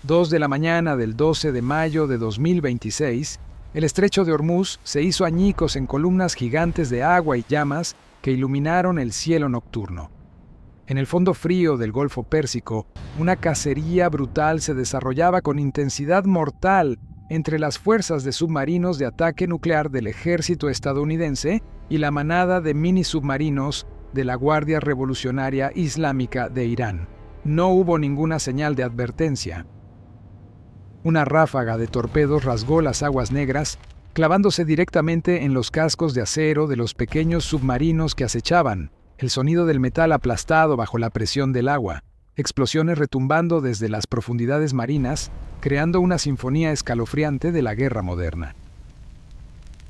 2 de la mañana del 12 de mayo de 2026, el estrecho de Hormuz se hizo añicos en columnas gigantes de agua y llamas que iluminaron el cielo nocturno. En el fondo frío del Golfo Pérsico, una cacería brutal se desarrollaba con intensidad mortal entre las fuerzas de submarinos de ataque nuclear del ejército estadounidense y la manada de mini submarinos de la Guardia Revolucionaria Islámica de Irán. No hubo ninguna señal de advertencia. Una ráfaga de torpedos rasgó las aguas negras, clavándose directamente en los cascos de acero de los pequeños submarinos que acechaban, el sonido del metal aplastado bajo la presión del agua, explosiones retumbando desde las profundidades marinas, creando una sinfonía escalofriante de la guerra moderna.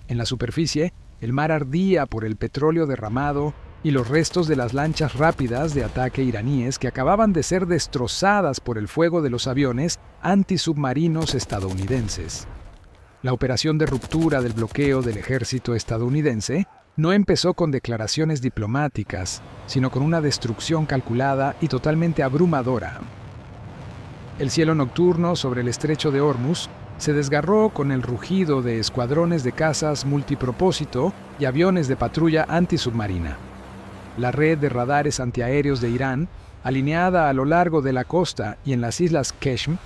En la superficie, el mar ardía por el petróleo derramado y los restos de las lanchas rápidas de ataque iraníes que acababan de ser destrozadas por el fuego de los aviones antisubmarinos estadounidenses. La operación de ruptura del bloqueo del ejército estadounidense no empezó con declaraciones diplomáticas, sino con una destrucción calculada y totalmente abrumadora. El cielo nocturno sobre el estrecho de Hormuz se desgarró con el rugido de escuadrones de cazas multipropósito y aviones de patrulla antisubmarina. La red de radares antiaéreos de Irán, alineada a lo largo de la costa y en las islas Qeshm,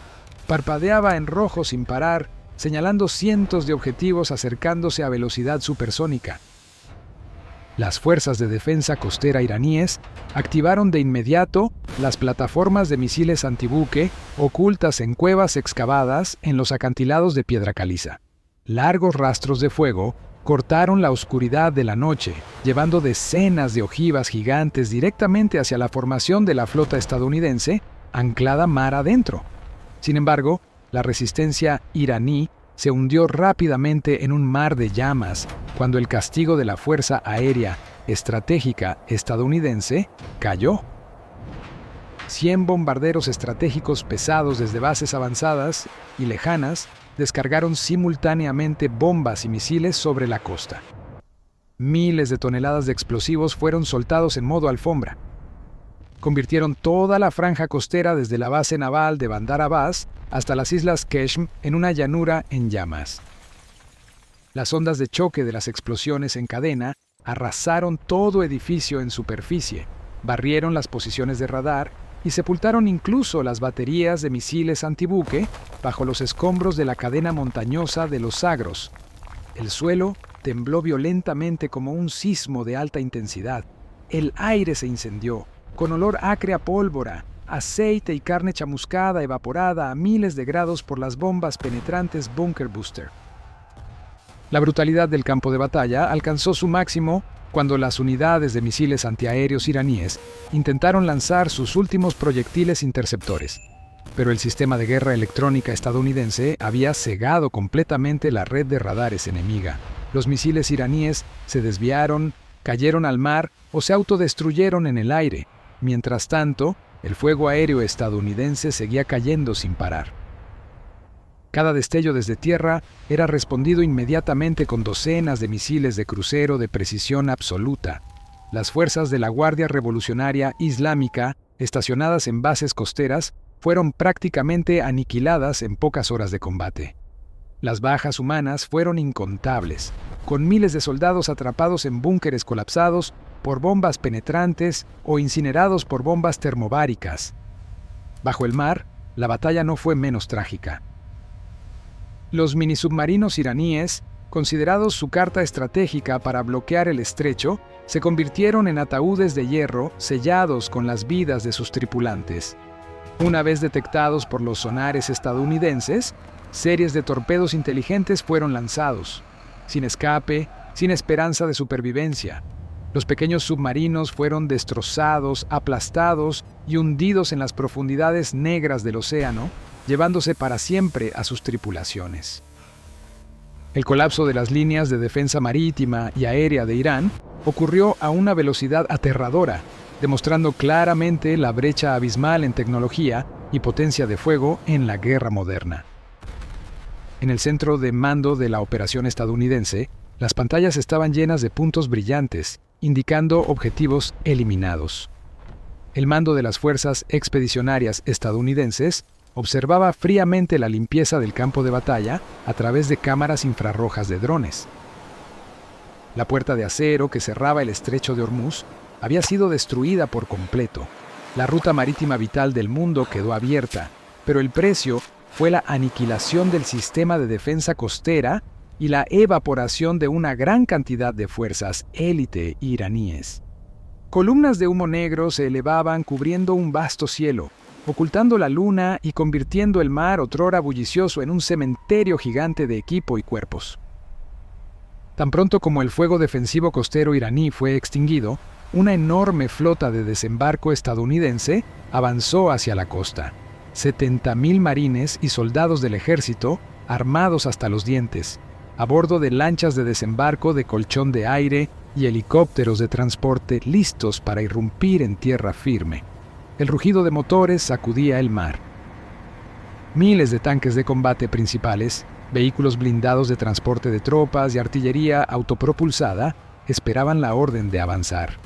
parpadeaba en rojo sin parar, señalando cientos de objetivos acercándose a velocidad supersónica. Las fuerzas de defensa costera iraníes activaron de inmediato las plataformas de misiles antibuque ocultas en cuevas excavadas en los acantilados de piedra caliza. Largos rastros de fuego cortaron la oscuridad de la noche, llevando decenas de ojivas gigantes directamente hacia la formación de la flota estadounidense, anclada mar adentro. Sin embargo, la resistencia iraní se hundió rápidamente en un mar de llamas cuando el castigo de la Fuerza Aérea Estratégica estadounidense cayó. 100 bombarderos estratégicos pesados desde bases avanzadas y lejanas descargaron simultáneamente bombas y misiles sobre la costa. Miles de toneladas de explosivos fueron soltados en modo alfombra. Convirtieron toda la franja costera desde la base naval de Bandar Abbas hasta las islas Qeshm en una llanura en llamas. Las ondas de choque de las explosiones en cadena arrasaron todo edificio en superficie, barrieron las posiciones de radar y sepultaron incluso las baterías de misiles antibuque bajo los escombros de la cadena montañosa de los Zagros. El suelo tembló violentamente como un sismo de alta intensidad. El aire se incendió, con olor acre a pólvora, aceite y carne chamuscada evaporada a miles de grados por las bombas penetrantes Bunker Buster. La brutalidad del campo de batalla alcanzó su máximo cuando las unidades de misiles antiaéreos iraníes intentaron lanzar sus últimos proyectiles interceptores. Pero el sistema de guerra electrónica estadounidense había cegado completamente la red de radares enemiga. Los misiles iraníes se desviaron, cayeron al mar o se autodestruyeron en el aire. Mientras tanto, el fuego aéreo estadounidense seguía cayendo sin parar. Cada destello desde tierra era respondido inmediatamente con docenas de misiles de crucero de precisión absoluta. Las fuerzas de la Guardia Revolucionaria Islámica, estacionadas en bases costeras, fueron prácticamente aniquiladas en pocas horas de combate. Las bajas humanas fueron incontables, con miles de soldados atrapados en búnkeres colapsados por bombas penetrantes o incinerados por bombas termobáricas. Bajo el mar, la batalla no fue menos trágica. Los minisubmarinos iraníes, considerados su carta estratégica para bloquear el estrecho, se convirtieron en ataúdes de hierro sellados con las vidas de sus tripulantes. Una vez detectados por los sonares estadounidenses, series de torpedos inteligentes fueron lanzados, sin escape, sin esperanza de supervivencia. Los pequeños submarinos fueron destrozados, aplastados y hundidos en las profundidades negras del océano, llevándose para siempre a sus tripulaciones. El colapso de las líneas de defensa marítima y aérea de Irán ocurrió a una velocidad aterradora, demostrando claramente la brecha abismal en tecnología y potencia de fuego en la guerra moderna. En el centro de mando de la operación estadounidense, las pantallas estaban llenas de puntos brillantes, indicando objetivos eliminados. El mando de las fuerzas expedicionarias estadounidenses observaba fríamente la limpieza del campo de batalla a través de cámaras infrarrojas de drones. La puerta de acero que cerraba el estrecho de Hormuz había sido destruida por completo. La ruta marítima vital del mundo quedó abierta, pero el precio fue la aniquilación del sistema de defensa costera y la evaporación de una gran cantidad de fuerzas élite iraníes. Columnas de humo negro se elevaban cubriendo un vasto cielo, ocultando la luna y convirtiendo el mar otrora bullicioso en un cementerio gigante de equipo y cuerpos. Tan pronto como el fuego defensivo costero iraní fue extinguido, una enorme flota de desembarco estadounidense avanzó hacia la costa. 70.000 marines y soldados del ejército, armados hasta los dientes, a bordo de lanchas de desembarco de colchón de aire y helicópteros de transporte listos para irrumpir en tierra firme. El rugido de motores sacudía el mar. Miles de tanques de combate principales, vehículos blindados de transporte de tropas y artillería autopropulsada esperaban la orden de avanzar.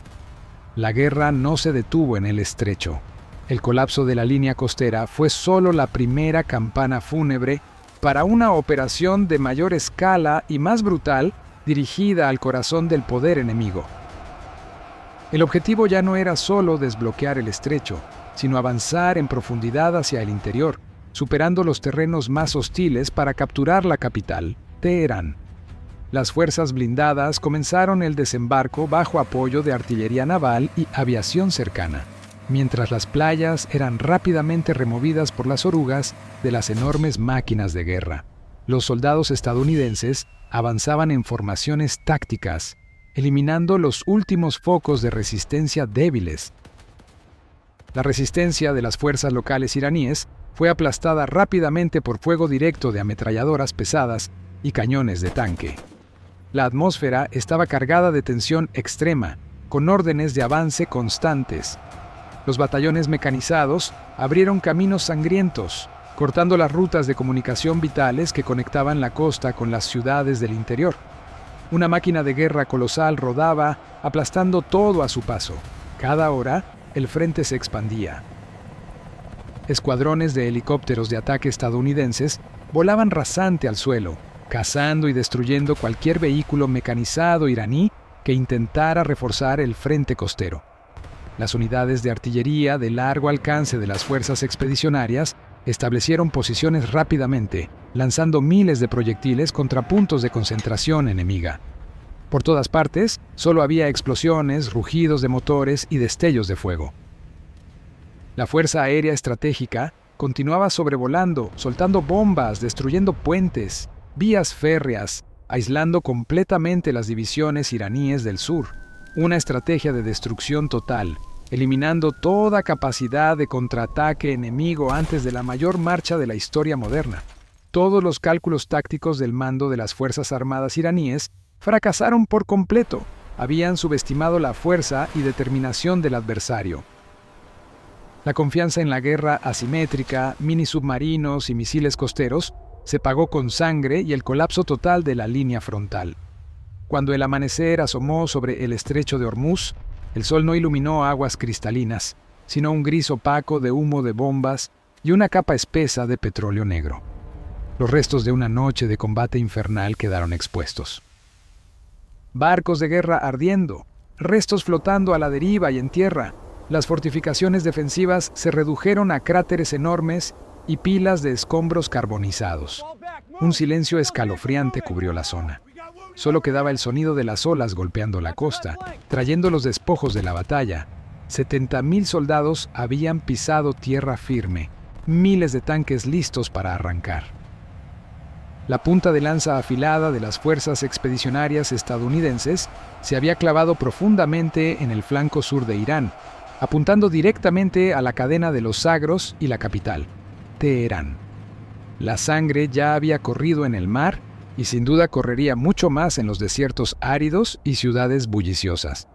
La guerra no se detuvo en el estrecho. El colapso de la línea costera fue solo la primera campana fúnebre para una operación de mayor escala y más brutal dirigida al corazón del poder enemigo. El objetivo ya no era solo desbloquear el estrecho, sino avanzar en profundidad hacia el interior, superando los terrenos más hostiles para capturar la capital, Teherán. Las fuerzas blindadas comenzaron el desembarco bajo apoyo de artillería naval y aviación cercana, mientras las playas eran rápidamente removidas por las orugas de las enormes máquinas de guerra. Los soldados estadounidenses avanzaban en formaciones tácticas, eliminando los últimos focos de resistencia débiles. La resistencia de las fuerzas locales iraníes fue aplastada rápidamente por fuego directo de ametralladoras pesadas y cañones de tanque. La atmósfera estaba cargada de tensión extrema, con órdenes de avance constantes. Los batallones mecanizados abrieron caminos sangrientos, cortando las rutas de comunicación vitales que conectaban la costa con las ciudades del interior. Una máquina de guerra colosal rodaba, aplastando todo a su paso. Cada hora, el frente se expandía. Escuadrones de helicópteros de ataque estadounidenses volaban rasante al suelo, cazando y destruyendo cualquier vehículo mecanizado iraní que intentara reforzar el frente costero. Las unidades de artillería de largo alcance de las fuerzas expedicionarias establecieron posiciones rápidamente, lanzando miles de proyectiles contra puntos de concentración enemiga. Por todas partes, solo había explosiones, rugidos de motores y destellos de fuego. La Fuerza Aérea Estratégica continuaba sobrevolando, soltando bombas, destruyendo puentes, vías férreas, aislando completamente las divisiones iraníes del sur. Una estrategia de destrucción total, eliminando toda capacidad de contraataque enemigo antes de la mayor marcha de la historia moderna. Todos los cálculos tácticos del mando de las Fuerzas Armadas iraníes fracasaron por completo. Habían subestimado la fuerza y determinación del adversario. La confianza en la guerra asimétrica, mini submarinos y misiles costeros se pagó con sangre y el colapso total de la línea frontal. Cuando el amanecer asomó sobre el estrecho de Hormuz, el sol no iluminó aguas cristalinas, sino un gris opaco de humo de bombas y una capa espesa de petróleo negro. Los restos de una noche de combate infernal quedaron expuestos. Barcos de guerra ardiendo, restos flotando a la deriva y en tierra. Las fortificaciones defensivas se redujeron a cráteres enormes y pilas de escombros carbonizados. Un silencio escalofriante cubrió la zona. Solo quedaba el sonido de las olas golpeando la costa, trayendo los despojos de la batalla. 70.000 soldados habían pisado tierra firme, miles de tanques listos para arrancar. La punta de lanza afilada de las fuerzas expedicionarias estadounidenses se había clavado profundamente en el flanco sur de Irán, apuntando directamente a la cadena de los Zagros y la capital, Teherán. La sangre ya había corrido en el mar y sin duda correría mucho más en los desiertos áridos y ciudades bulliciosas.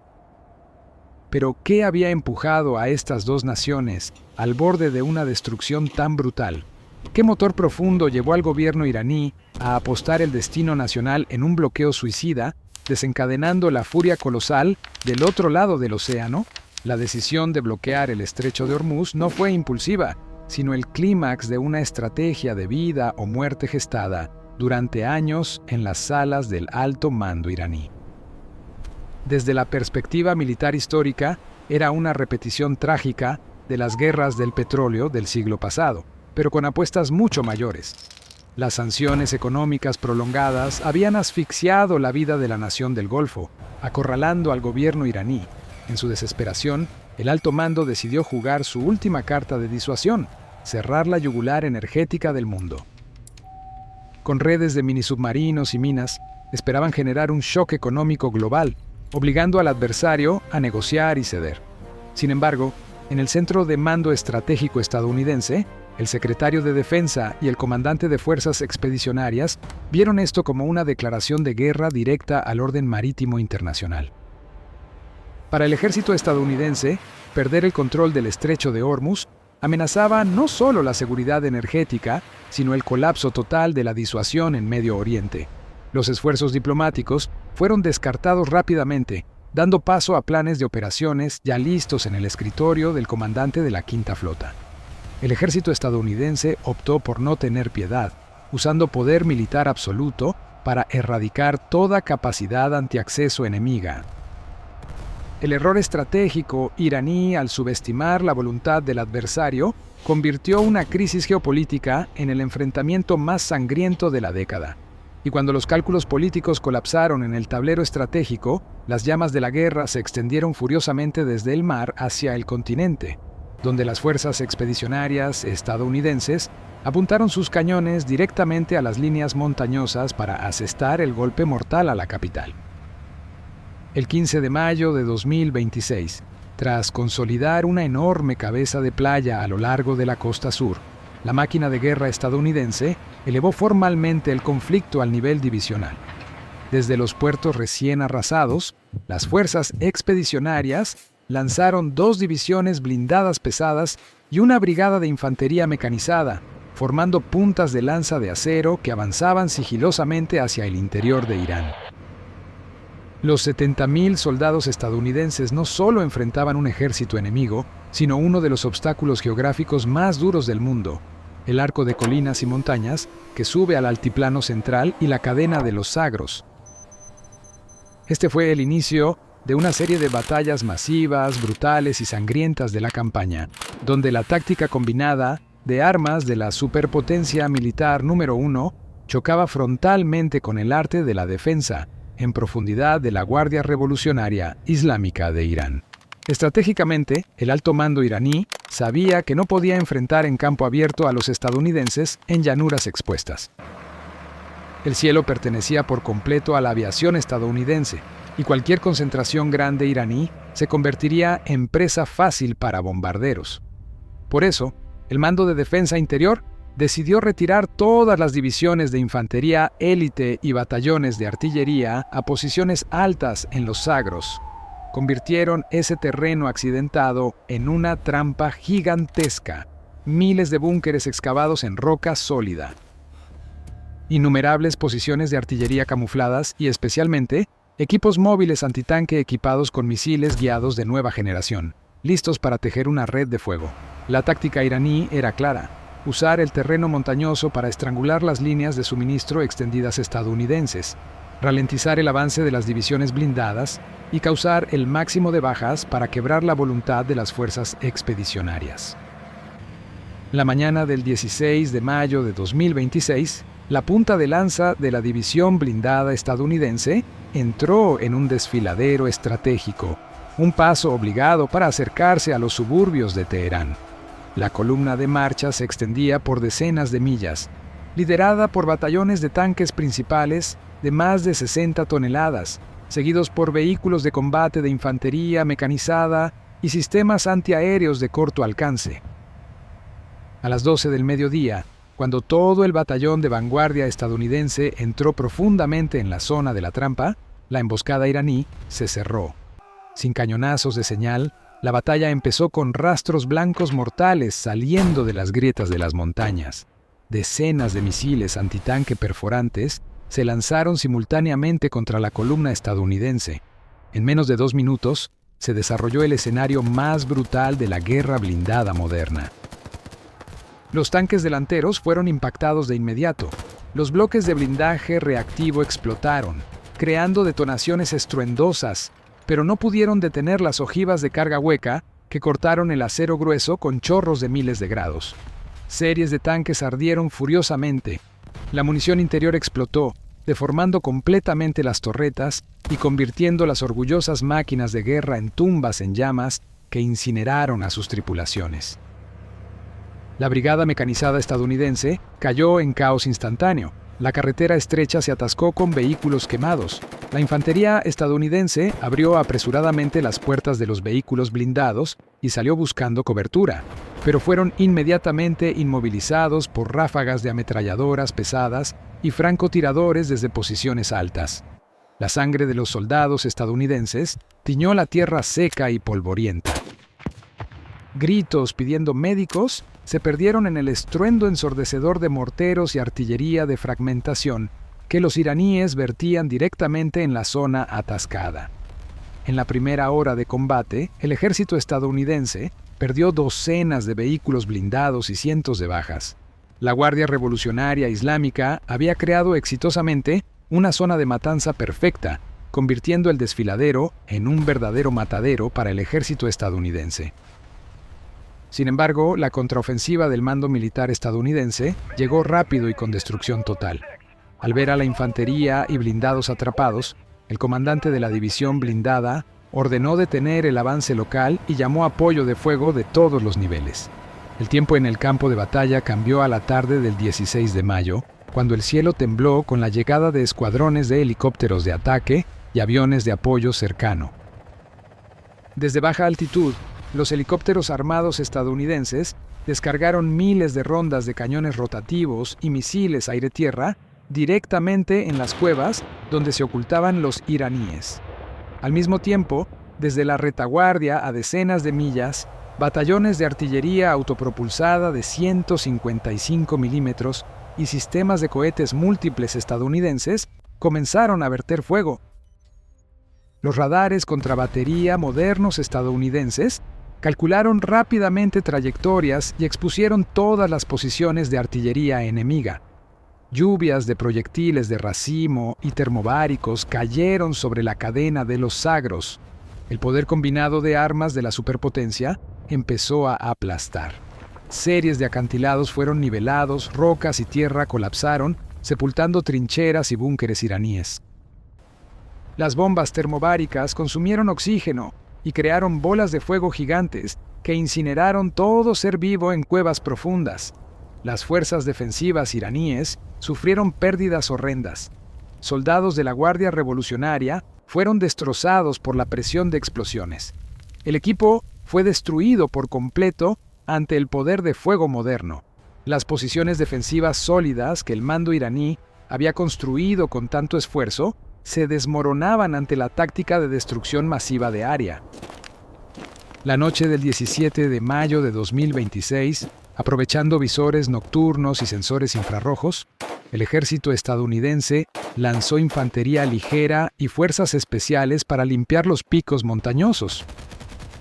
Pero ¿qué había empujado a estas dos naciones al borde de una destrucción tan brutal? ¿Qué motor profundo llevó al gobierno iraní a apostar el destino nacional en un bloqueo suicida, desencadenando la furia colosal del otro lado del océano? La decisión de bloquear el estrecho de Hormuz no fue impulsiva, sino el clímax de una estrategia de vida o muerte gestada durante años en las salas del alto mando iraní. Desde la perspectiva militar histórica, era una repetición trágica de las guerras del petróleo del siglo pasado, pero con apuestas mucho mayores. Las sanciones económicas prolongadas habían asfixiado la vida de la nación del Golfo, acorralando al gobierno iraní. En su desesperación, el alto mando decidió jugar su última carta de disuasión: cerrar la yugular energética del mundo. Con redes de minisubmarinos y minas, esperaban generar un shock económico global, obligando al adversario a negociar y ceder. Sin embargo, en el centro de mando estratégico estadounidense, el secretario de Defensa y el comandante de Fuerzas Expedicionarias vieron esto como una declaración de guerra directa al orden marítimo internacional. Para el ejército estadounidense, perder el control del estrecho de Hormuz amenazaba no solo la seguridad energética, sino el colapso total de la disuasión en Medio Oriente. Los esfuerzos diplomáticos fueron descartados rápidamente, dando paso a planes de operaciones ya listos en el escritorio del comandante de la Quinta Flota. El ejército estadounidense optó por no tener piedad, usando poder militar absoluto para erradicar toda capacidad antiacceso enemiga. El error estratégico iraní al subestimar la voluntad del adversario convirtió una crisis geopolítica en el enfrentamiento más sangriento de la década. Y cuando los cálculos políticos colapsaron en el tablero estratégico, las llamas de la guerra se extendieron furiosamente desde el mar hacia el continente, donde las fuerzas expedicionarias estadounidenses apuntaron sus cañones directamente a las líneas montañosas para asestar el golpe mortal a la capital. El 15 de mayo de 2026, tras consolidar una enorme cabeza de playa a lo largo de la costa sur, la máquina de guerra estadounidense elevó formalmente el conflicto al nivel divisional. Desde los puertos recién arrasados, las fuerzas expedicionarias lanzaron 2 divisiones blindadas pesadas y una brigada de infantería mecanizada, formando puntas de lanza de acero que avanzaban sigilosamente hacia el interior de Irán. Los 70.000 soldados estadounidenses no solo enfrentaban un ejército enemigo, sino uno de los obstáculos geográficos más duros del mundo: el arco de colinas y montañas que sube al altiplano central y la cadena de los Zagros. Este fue el inicio de una serie de batallas masivas, brutales y sangrientas de la campaña, donde la táctica combinada de armas de la superpotencia militar número 1 chocaba frontalmente con el arte de la defensa en profundidad de la Guardia Revolucionaria Islámica de Irán. Estratégicamente, el alto mando iraní sabía que no podía enfrentar en campo abierto a los estadounidenses en llanuras expuestas. El cielo pertenecía por completo a la aviación estadounidense, y cualquier concentración grande iraní se convertiría en presa fácil para bombarderos. Por eso, el Mando de Defensa Interior decidió retirar todas las divisiones de infantería élite y batallones de artillería a posiciones altas en los Zagros. Convirtieron ese terreno accidentado en una trampa gigantesca, miles de búnkeres excavados en roca sólida, innumerables posiciones de artillería camufladas y, especialmente, equipos móviles antitanque equipados con misiles guiados de nueva generación, listos para tejer una red de fuego. La táctica iraní era clara: usar el terreno montañoso para estrangular las líneas de suministro extendidas estadounidenses, ralentizar el avance de las divisiones blindadas y causar el máximo de bajas para quebrar la voluntad de las fuerzas expedicionarias. La mañana del 16 de mayo de 2026, la punta de lanza de la división blindada estadounidense entró en un desfiladero estratégico, un paso obligado para acercarse a los suburbios de Teherán. La columna de marcha se extendía por decenas de millas, liderada por batallones de tanques principales de más de 60 toneladas, seguidos por vehículos de combate de infantería mecanizada y sistemas antiaéreos de corto alcance. A las 12 del mediodía, cuando todo el batallón de vanguardia estadounidense entró profundamente en la zona de la trampa, la emboscada iraní se cerró. Sin cañonazos de señal, la batalla empezó con rastros blancos mortales saliendo de las grietas de las montañas. Decenas de misiles antitanque perforantes se lanzaron simultáneamente contra la columna estadounidense. En menos de 2 minutos, se desarrolló el escenario más brutal de la guerra blindada moderna. Los tanques delanteros fueron impactados de inmediato. Los bloques de blindaje reactivo explotaron, creando detonaciones estruendosas, pero no pudieron detener las ojivas de carga hueca que cortaron el acero grueso con chorros de miles de grados. Series de tanques ardieron furiosamente. La munición interior explotó, deformando completamente las torretas y convirtiendo las orgullosas máquinas de guerra en tumbas en llamas que incineraron a sus tripulaciones. La brigada mecanizada estadounidense cayó en caos instantáneo. La carretera estrecha se atascó con vehículos quemados. La infantería estadounidense abrió apresuradamente las puertas de los vehículos blindados y salió buscando cobertura, pero fueron inmediatamente inmovilizados por ráfagas de ametralladoras pesadas y francotiradores desde posiciones altas. La sangre de los soldados estadounidenses tiñó la tierra seca y polvorienta. Gritos pidiendo médicos se perdieron en el estruendo ensordecedor de morteros y artillería de fragmentación que los iraníes vertían directamente en la zona atascada. En la primera hora de combate, el ejército estadounidense perdió docenas de vehículos blindados y cientos de bajas. La Guardia Revolucionaria Islámica había creado exitosamente una zona de matanza perfecta, convirtiendo el desfiladero en un verdadero matadero para el ejército estadounidense. Sin embargo, la contraofensiva del mando militar estadounidense llegó rápido y con destrucción total. Al ver a la infantería y blindados atrapados, el comandante de la división blindada ordenó detener el avance local y llamó apoyo de fuego de todos los niveles. El tiempo en el campo de batalla cambió a la tarde del 16 de mayo, cuando el cielo tembló con la llegada de escuadrones de helicópteros de ataque y aviones de apoyo cercano. Desde baja altitud, los helicópteros armados estadounidenses descargaron miles de rondas de cañones rotativos y misiles aire-tierra directamente en las cuevas donde se ocultaban los iraníes. Al mismo tiempo, desde la retaguardia a decenas de millas, batallones de artillería autopropulsada de 155 milímetros y sistemas de cohetes múltiples estadounidenses comenzaron a verter fuego. Los radares contra batería modernos estadounidenses calcularon rápidamente trayectorias y expusieron todas las posiciones de artillería enemiga. Lluvias de proyectiles de racimo y termobáricos cayeron sobre la cadena de los Zagros. El poder combinado de armas de la superpotencia empezó a aplastar. Series de acantilados fueron nivelados, rocas y tierra colapsaron, sepultando trincheras y búnkeres iraníes. Las bombas termobáricas consumieron oxígeno y crearon bolas de fuego gigantes que incineraron todo ser vivo en cuevas profundas. Las fuerzas defensivas iraníes sufrieron pérdidas horrendas. Soldados de la Guardia Revolucionaria fueron destrozados por la presión de explosiones. El equipo fue destruido por completo ante el poder de fuego moderno. Las posiciones defensivas sólidas que el mando iraní había construido con tanto esfuerzo se desmoronaban ante la táctica de destrucción masiva de área. La noche del 17 de mayo de 2026, aprovechando visores nocturnos y sensores infrarrojos, el ejército estadounidense lanzó infantería ligera y fuerzas especiales para limpiar los picos montañosos.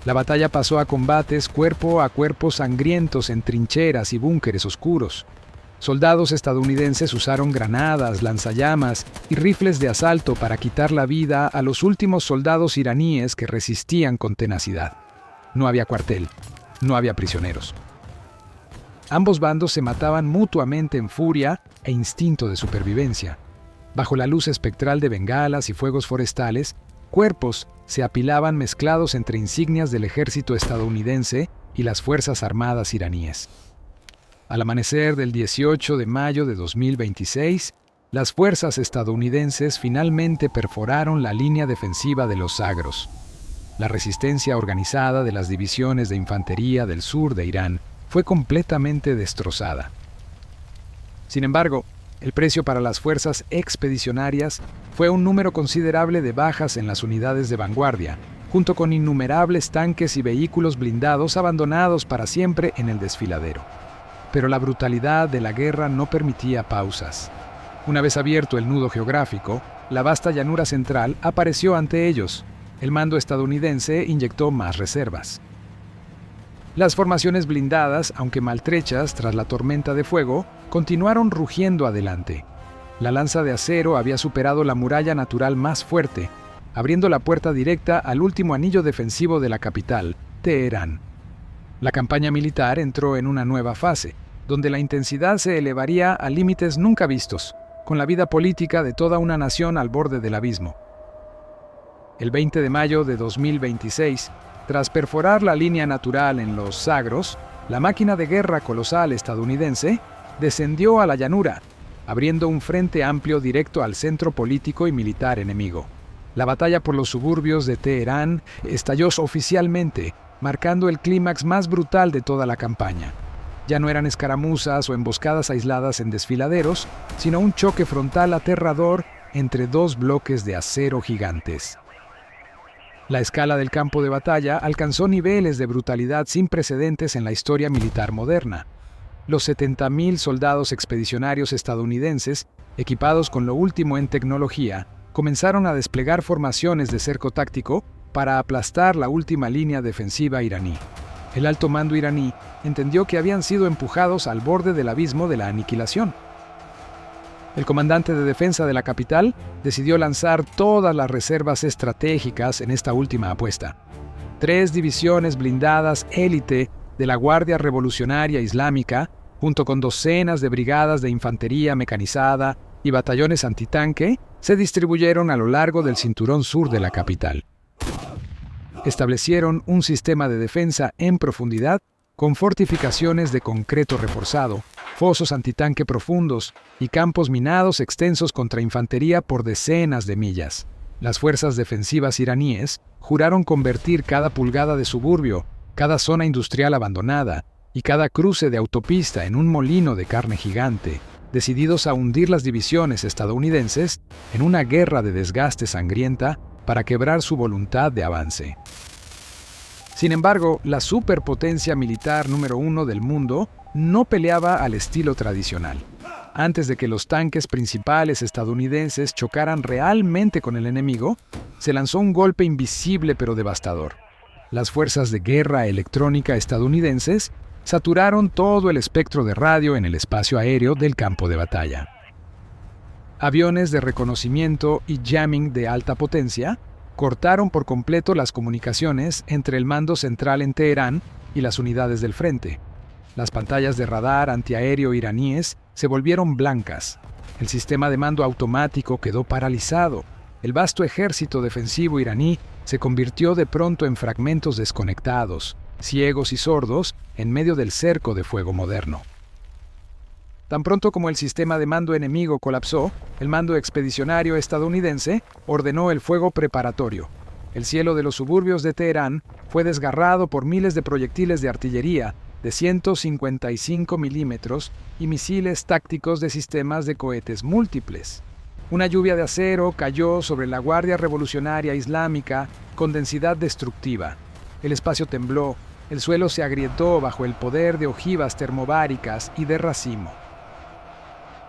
La batalla pasó a combates cuerpo a cuerpo sangrientos en trincheras y búnkeres oscuros. Soldados estadounidenses usaron granadas, lanzallamas y rifles de asalto para quitar la vida a los últimos soldados iraníes que resistían con tenacidad. No había cuartel, no había prisioneros. Ambos bandos se mataban mutuamente en furia e instinto de supervivencia. Bajo la luz espectral de bengalas y fuegos forestales, cuerpos se apilaban mezclados entre insignias del ejército estadounidense y las fuerzas armadas iraníes. Al amanecer del 18 de mayo de 2026, las fuerzas estadounidenses finalmente perforaron la línea defensiva de los Zagros. La resistencia organizada de las divisiones de infantería del sur de Irán fue completamente destrozada. Sin embargo, el precio para las fuerzas expedicionarias fue un número considerable de bajas en las unidades de vanguardia, junto con innumerables tanques y vehículos blindados abandonados para siempre en el desfiladero. Pero la brutalidad de la guerra no permitía pausas. Una vez abierto el nudo geográfico, la vasta llanura central apareció ante ellos. El mando estadounidense inyectó más reservas. Las formaciones blindadas, aunque maltrechas tras la tormenta de fuego, continuaron rugiendo adelante. La lanza de acero había superado la muralla natural más fuerte, abriendo la puerta directa al último anillo defensivo de la capital, Teherán. La campaña militar entró en una nueva fase, donde la intensidad se elevaría a límites nunca vistos, con la vida política de toda una nación al borde del abismo. El 20 de mayo de 2026, tras perforar la línea natural en los Zagros, la máquina de guerra colosal estadounidense descendió a la llanura, abriendo un frente amplio directo al centro político y militar enemigo. La batalla por los suburbios de Teherán estalló oficialmente, marcando el clímax más brutal de toda la campaña. Ya no eran escaramuzas o emboscadas aisladas en desfiladeros, sino un choque frontal aterrador entre dos bloques de acero gigantes. La escala del campo de batalla alcanzó niveles de brutalidad sin precedentes en la historia militar moderna. Los 70.000 soldados expedicionarios estadounidenses, equipados con lo último en tecnología, comenzaron a desplegar formaciones de cerco táctico para aplastar la última línea defensiva iraní. El alto mando iraní entendió que habían sido empujados al borde del abismo de la aniquilación. El comandante de defensa de la capital decidió lanzar todas las reservas estratégicas en esta última apuesta. 3 divisiones blindadas élite de la Guardia Revolucionaria Islámica, junto con docenas de brigadas de infantería mecanizada y batallones antitanque, se distribuyeron a lo largo del cinturón sur de la capital. Establecieron un sistema de defensa en profundidad con fortificaciones de concreto reforzado, fosos antitanque profundos y campos minados extensos contra infantería por decenas de millas. Las fuerzas defensivas iraníes juraron convertir cada pulgada de suburbio, cada zona industrial abandonada y cada cruce de autopista en un molino de carne gigante, decididos a hundir las divisiones estadounidenses en una guerra de desgaste sangrienta para quebrar su voluntad de avance. Sin embargo, la superpotencia militar número 1 del mundo no peleaba al estilo tradicional. Antes de que los tanques principales estadounidenses chocaran realmente con el enemigo, se lanzó un golpe invisible pero devastador. Las fuerzas de guerra electrónica estadounidenses saturaron todo el espectro de radio en el espacio aéreo del campo de batalla. Aviones de reconocimiento y jamming de alta potencia cortaron por completo las comunicaciones entre el mando central en Teherán y las unidades del frente. Las pantallas de radar antiaéreo iraníes se volvieron blancas. El sistema de mando automático quedó paralizado. El vasto ejército defensivo iraní se convirtió de pronto en fragmentos desconectados, ciegos y sordos en medio del cerco de fuego moderno. Tan pronto como el sistema de mando enemigo colapsó, el mando expedicionario estadounidense ordenó el fuego preparatorio. El cielo de los suburbios de Teherán fue desgarrado por miles de proyectiles de artillería de 155 milímetros y misiles tácticos de sistemas de cohetes múltiples. Una lluvia de acero cayó sobre la Guardia Revolucionaria Islámica con densidad destructiva. El espacio tembló, el suelo se agrietó bajo el poder de ojivas termobáricas y de racimo.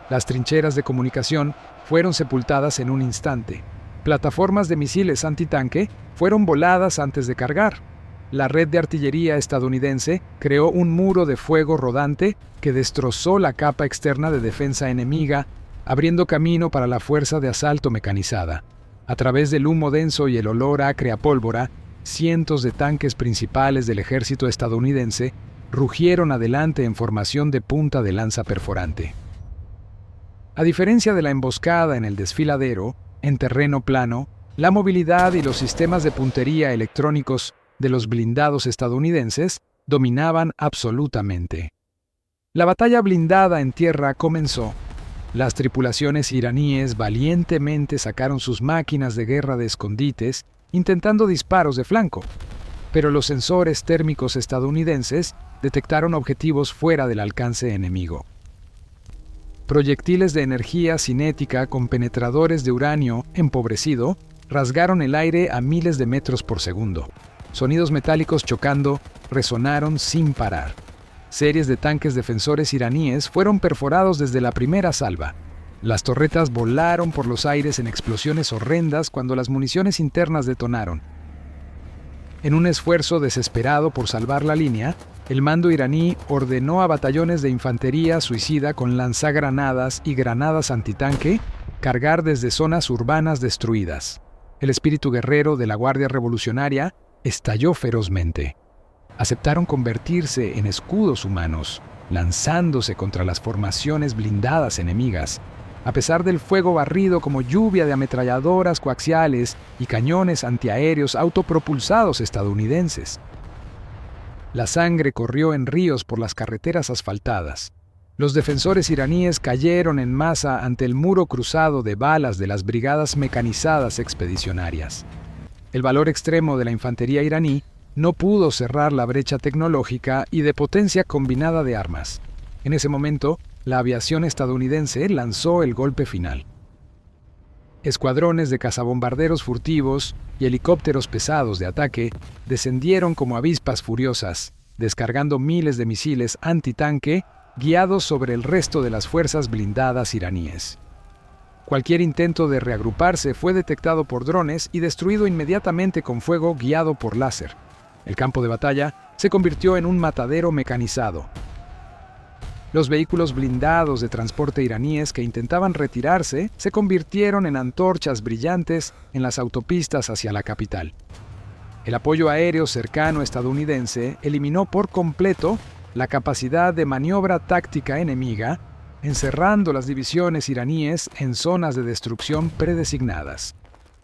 Las trincheras de comunicación fueron sepultadas en un instante. Plataformas de misiles antitanque fueron voladas antes de cargar. La red de artillería estadounidense creó un muro de fuego rodante que destrozó la capa externa de defensa enemiga, abriendo camino para la fuerza de asalto mecanizada. A través del humo denso y el olor acre a pólvora, cientos de tanques principales del ejército estadounidense rugieron adelante en formación de punta de lanza perforante. A diferencia de la emboscada en el desfiladero, en terreno plano, la movilidad y los sistemas de puntería electrónicos de los blindados estadounidenses dominaban absolutamente. La batalla blindada en tierra comenzó. Las tripulaciones iraníes valientemente sacaron sus máquinas de guerra de escondites, intentando disparos de flanco, pero los sensores térmicos estadounidenses detectaron objetivos fuera del alcance enemigo. Proyectiles de energía cinética con penetradores de uranio empobrecido rasgaron el aire a miles de metros por segundo. Sonidos metálicos chocando resonaron sin parar. Series de tanques defensores iraníes fueron perforados desde la primera salva. Las torretas volaron por los aires en explosiones horrendas cuando las municiones internas detonaron. En un esfuerzo desesperado por salvar la línea, El mando iraní ordenó a batallones de infantería suicida con lanzagranadas y granadas antitanque cargar desde zonas urbanas destruidas. El espíritu guerrero de la Guardia Revolucionaria estalló ferozmente. Aceptaron convertirse en escudos humanos, lanzándose contra las formaciones blindadas enemigas, a pesar del fuego barrido como lluvia de ametralladoras coaxiales y cañones antiaéreos autopropulsados estadounidenses. La sangre corrió en ríos por las carreteras asfaltadas. Los defensores iraníes cayeron en masa ante el muro cruzado de balas de las brigadas mecanizadas expedicionarias. El valor extremo de la infantería iraní no pudo cerrar la brecha tecnológica y de potencia combinada de armas. En ese momento, la aviación estadounidense lanzó el golpe final. Escuadrones de cazabombarderos furtivos y helicópteros pesados de ataque descendieron como avispas furiosas, descargando miles de misiles antitanque guiados sobre el resto de las fuerzas blindadas iraníes. Cualquier intento de reagruparse fue detectado por drones y destruido inmediatamente con fuego guiado por láser. El campo de batalla se convirtió en un matadero mecanizado. Los vehículos blindados de transporte iraníes que intentaban retirarse se convirtieron en antorchas brillantes en las autopistas hacia la capital. El apoyo aéreo cercano estadounidense eliminó por completo la capacidad de maniobra táctica enemiga, encerrando las divisiones iraníes en zonas de destrucción predesignadas.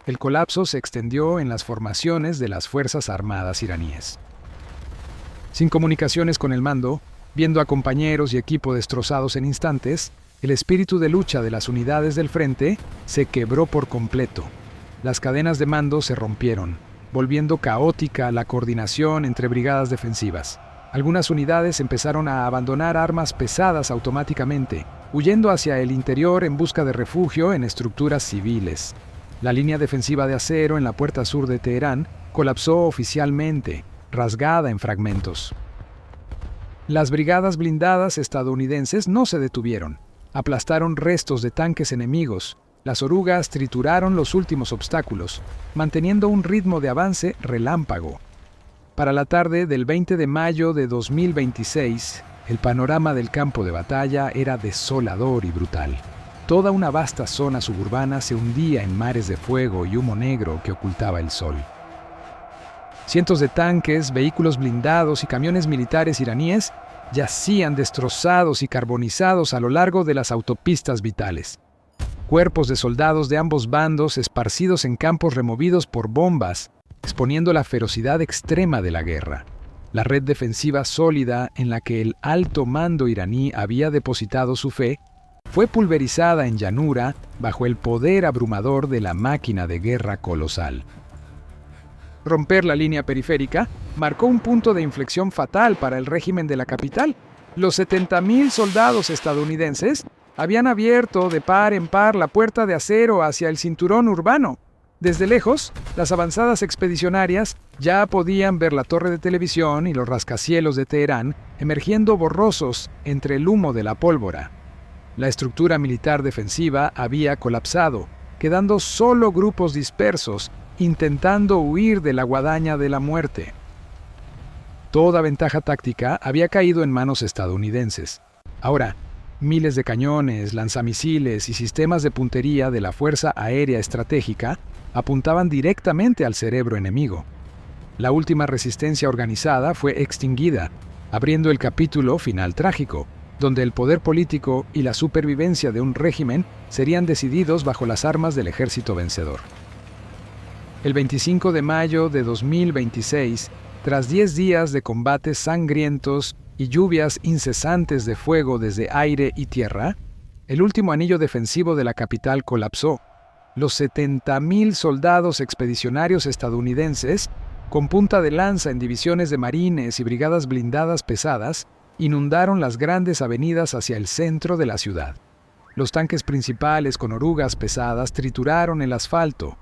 El colapso se extendió en las formaciones de las Fuerzas Armadas iraníes. Sin comunicaciones con el mando, viendo a compañeros y equipo destrozados en instantes, el espíritu de lucha de las unidades del frente se quebró por completo. Las cadenas de mando se rompieron, volviendo caótica la coordinación entre brigadas defensivas. Algunas unidades empezaron a abandonar armas pesadas automáticamente, huyendo hacia el interior en busca de refugio en estructuras civiles. La línea defensiva de acero en la puerta sur de Teherán colapsó oficialmente, rasgada en fragmentos. Las brigadas blindadas estadounidenses no se detuvieron. Aplastaron restos de tanques enemigos. Las orugas trituraron los últimos obstáculos, manteniendo un ritmo de avance relámpago. Para la tarde del 20 de mayo de 2026, el panorama del campo de batalla era desolador y brutal. Toda una vasta zona suburbana se hundía en mares de fuego y humo negro que ocultaba el sol. Cientos de tanques, vehículos blindados y camiones militares iraníes yacían destrozados y carbonizados a lo largo de las autopistas vitales. Cuerpos de soldados de ambos bandos esparcidos en campos removidos por bombas, exponiendo la ferocidad extrema de la guerra. La red defensiva sólida en la que el alto mando iraní había depositado su fe fue pulverizada en llanura bajo el poder abrumador de la máquina de guerra colosal. Romper la línea periférica marcó un punto de inflexión fatal para el régimen de la capital. Los 70.000 soldados estadounidenses habían abierto de par en par la puerta de acero hacia el cinturón urbano. Desde lejos, las avanzadas expedicionarias ya podían ver la torre de televisión y los rascacielos de Teherán emergiendo borrosos entre el humo de la pólvora. La estructura militar defensiva había colapsado, quedando solo grupos dispersos intentando huir de la guadaña de la muerte. Toda ventaja táctica había caído en manos estadounidenses. Ahora, miles de cañones, lanzamisiles y sistemas de puntería de la Fuerza Aérea Estratégica apuntaban directamente al cerebro enemigo. La última resistencia organizada fue extinguida, abriendo el capítulo final trágico, donde el poder político y la supervivencia de un régimen serían decididos bajo las armas del ejército vencedor. El 25 de mayo de 2026, tras 10 días de combates sangrientos y lluvias incesantes de fuego desde aire y tierra, el último anillo defensivo de la capital colapsó. Los 70.000 soldados expedicionarios estadounidenses, con punta de lanza en divisiones de marines y brigadas blindadas pesadas, inundaron las grandes avenidas hacia el centro de la ciudad. Los tanques principales con orugas pesadas trituraron el asfalto,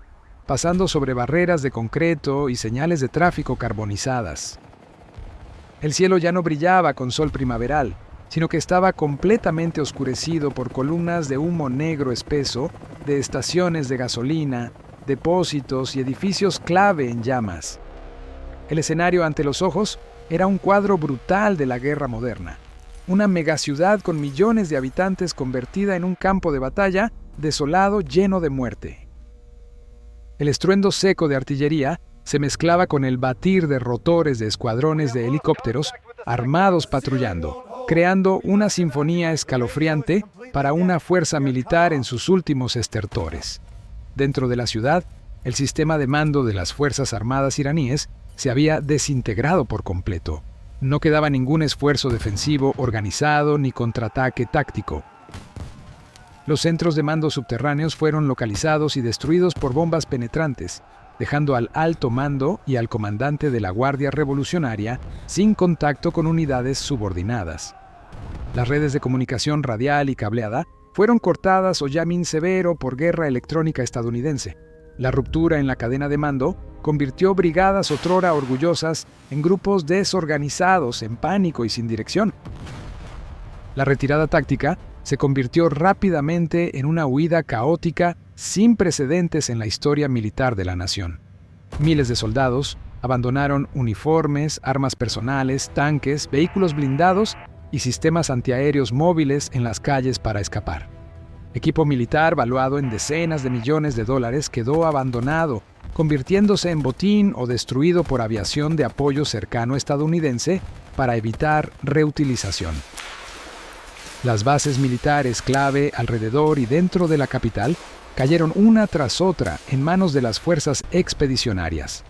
pasando sobre barreras de concreto y señales de tráfico carbonizadas. El cielo ya no brillaba con sol primaveral, sino que estaba completamente oscurecido por columnas de humo negro espeso de estaciones de gasolina, depósitos y edificios clave en llamas. El escenario ante los ojos era un cuadro brutal de la guerra moderna. Una megaciudad con millones de habitantes convertida en un campo de batalla desolado, lleno de muerte. El estruendo seco de artillería se mezclaba con el batir de rotores de escuadrones de helicópteros armados patrullando, creando una sinfonía escalofriante para una fuerza militar en sus últimos estertores. Dentro de la ciudad, el sistema de mando de las Fuerzas Armadas iraníes se había desintegrado por completo. No quedaba ningún esfuerzo defensivo organizado ni contraataque táctico. Los centros de mando subterráneos fueron localizados y destruidos por bombas penetrantes, dejando al alto mando y al comandante de la Guardia Revolucionaria sin contacto con unidades subordinadas. Las redes de comunicación radial y cableada fueron cortadas o llamin severo por guerra electrónica estadounidense. La ruptura en la cadena de mando convirtió brigadas otrora orgullosas en grupos desorganizados, en pánico y sin dirección. La retirada táctica se convirtió rápidamente en una huida caótica sin precedentes en la historia militar de la nación. Miles de soldados abandonaron uniformes, armas personales, tanques, vehículos blindados y sistemas antiaéreos móviles en las calles para escapar. Equipo militar valuado en decenas de millones de dólares quedó abandonado, convirtiéndose en botín o destruido por aviación de apoyo cercano estadounidense para evitar reutilización. Las bases militares clave alrededor y dentro de la capital cayeron una tras otra en manos de las fuerzas expedicionarias.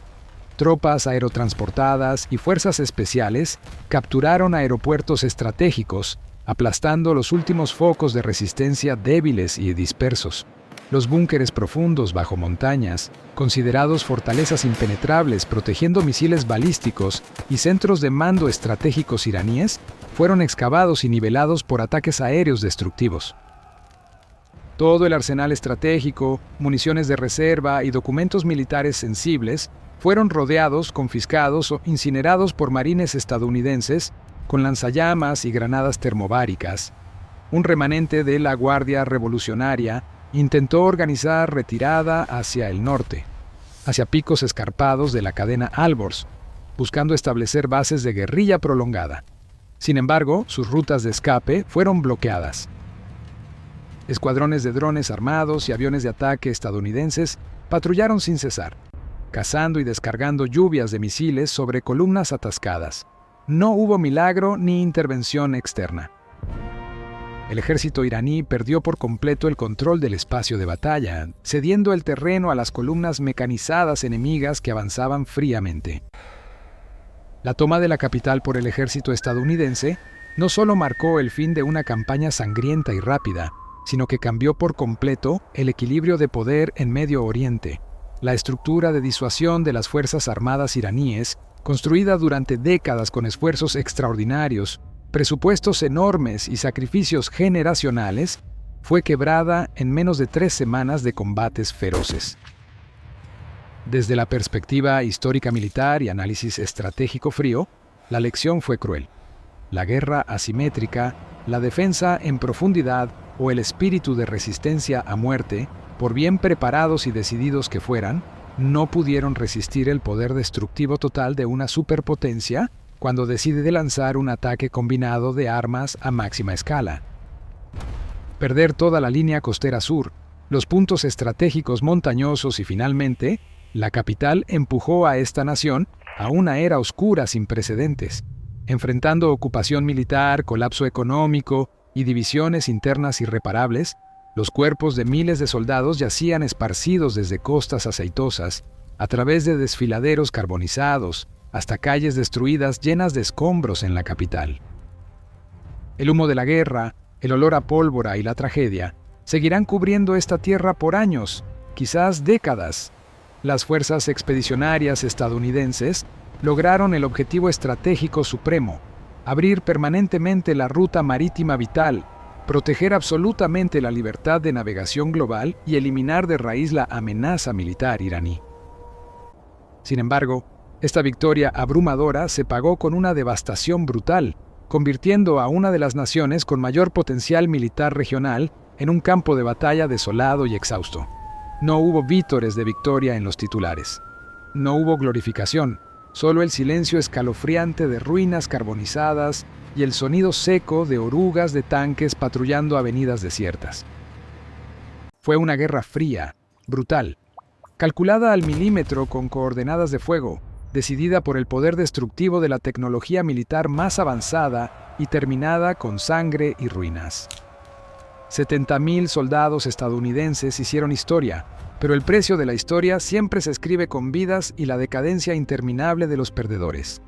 Tropas aerotransportadas y fuerzas especiales capturaron aeropuertos estratégicos, aplastando los últimos focos de resistencia débiles y dispersos. Los búnkeres profundos bajo montañas, considerados fortalezas impenetrables protegiendo misiles balísticos y centros de mando estratégicos iraníes, fueron excavados y nivelados por ataques aéreos destructivos. Todo el arsenal estratégico, municiones de reserva y documentos militares sensibles fueron rodeados, confiscados o incinerados por marines estadounidenses con lanzallamas y granadas termobáricas. Un remanente de la Guardia Revolucionaria intentó organizar retirada hacia el norte, hacia picos escarpados de la cadena Alborz, buscando establecer bases de guerrilla prolongada. Sin embargo, sus rutas de escape fueron bloqueadas. Escuadrones de drones armados y aviones de ataque estadounidenses patrullaron sin cesar, cazando y descargando lluvias de misiles sobre columnas atascadas. No hubo milagro ni intervención externa. El ejército iraní perdió por completo el control del espacio de batalla, cediendo el terreno a las columnas mecanizadas enemigas que avanzaban fríamente. La toma de la capital por el ejército estadounidense no solo marcó el fin de una campaña sangrienta y rápida, sino que cambió por completo el equilibrio de poder en Medio Oriente. La estructura de disuasión de las Fuerzas Armadas iraníes, construida durante décadas con esfuerzos extraordinarios, presupuestos enormes y sacrificios generacionales, fue quebrada en menos de 3 semanas de combates feroces. Desde la perspectiva histórica militar y análisis estratégico frío, la lección fue cruel. La guerra asimétrica, la defensa en profundidad o el espíritu de resistencia a muerte, por bien preparados y decididos que fueran, no pudieron resistir el poder destructivo total de una superpotencia cuando decide lanzar un ataque combinado de armas a máxima escala. Perder toda la línea costera sur, los puntos estratégicos montañosos y finalmente, la capital empujó a esta nación a una era oscura sin precedentes, enfrentando ocupación militar, colapso económico y divisiones internas irreparables. Los cuerpos de miles de soldados yacían esparcidos desde costas aceitosas, a través de desfiladeros carbonizados, hasta calles destruidas llenas de escombros en la capital. El humo de la guerra, el olor a pólvora y la tragedia seguirán cubriendo esta tierra por años, quizás décadas. Las fuerzas expedicionarias estadounidenses lograron el objetivo estratégico supremo: abrir permanentemente la ruta marítima vital, proteger absolutamente la libertad de navegación global y eliminar de raíz la amenaza militar iraní. Sin embargo, esta victoria abrumadora se pagó con una devastación brutal, convirtiendo a una de las naciones con mayor potencial militar regional en un campo de batalla desolado y exhausto. No hubo vítores de victoria en los titulares. No hubo glorificación, Solo el silencio escalofriante de ruinas carbonizadas y el sonido seco de orugas de tanques patrullando avenidas desiertas. Fue una guerra fría, brutal, calculada al milímetro con coordenadas de fuego, decidida por el poder destructivo de la tecnología militar más avanzada y terminada con sangre y ruinas. 70.000 soldados estadounidenses hicieron historia, pero el precio de la historia siempre se escribe con vidas y la decadencia interminable de los perdedores.